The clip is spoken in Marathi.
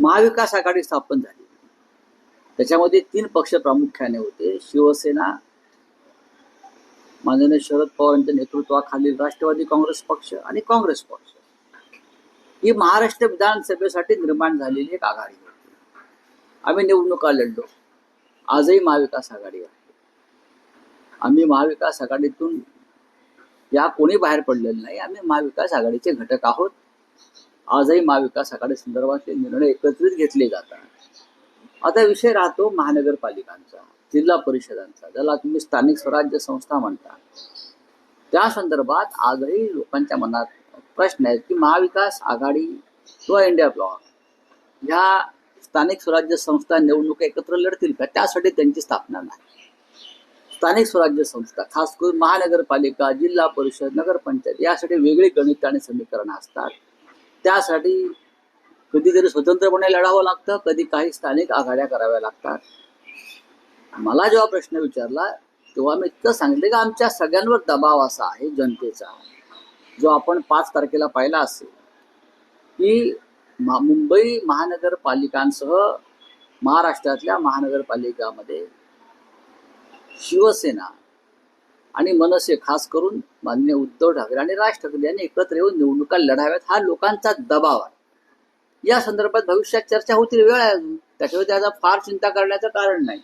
महाविकास आघाडी स्थापन झाली. त्याच्यामध्ये 3 पक्ष प्रामुख्याने होते. शिवसेना, माननीय शरद पवार यांच्या नेतृत्वाखालील राष्ट्रवादी काँग्रेस पक्ष आणि काँग्रेस पक्ष. ही महाराष्ट्र विधानसभेसाठी निर्माण झालेली एक आघाडी होती. आम्ही निवडणुका लढलो. आजही महाविकास आघाडी आहे. आम्ही महाविकास आघाडीतून या कोणी बाहेर पडलेलं नाही. आम्ही महाविकास आघाडीचे घटक आहोत. आजही महाविकास आघाडी संदर्भातले निर्णय एकत्रित घेतले जातात. आता विषय राहतो महानगरपालिकांचा, जिल्हा परिषदांचा, ज्याला तुम्ही स्थानिक स्वराज्य संस्था म्हणता. त्या संदर्भात आजही लोकांच्या मनात प्रश्न आहेत की महाविकास आघाडी किंवा इंडिया ब्लॉक ह्या स्थानिक स्वराज्य संस्था निवडणुका एकत्र लढतील का? त्यासाठी त्यांची स्थापना नाही. स्थानिक स्वराज्य संस्था, खास करून महानगरपालिका, जिल्हा परिषद, नगरपंचायत यासाठी वेगळी गणित आणि समीकरणं असतात. त्यासाठी कधीतरी स्वतंत्रपणे लढावं लागतं, कधी काही स्थानिक आघाड्या कराव्या लागतात. मला जेव्हा प्रश्न विचारला तेव्हा मी इतकं सांगितलं की आमच्या सगळ्यांवर दबाव असा आहे जनतेचा, जो आपण 5 तारखेला पाहिला असेल की मुंबई महानगरपालिकांसह महाराष्ट्रातल्या महानगरपालिकामध्ये शिवसेना आणि मनसे, खास करून माननीय उद्धव ठाकरे आणि राज ठाकरे यांनी एकत्र येऊन निवडणुका लढाव्यात, हा लोकांचा दबाव आहे. या संदर्भात भविष्यात चर्चा होतील, वेळ आहे अजून. त्याच्यावर त्याचा फार चिंता करण्याचं कारण नाही.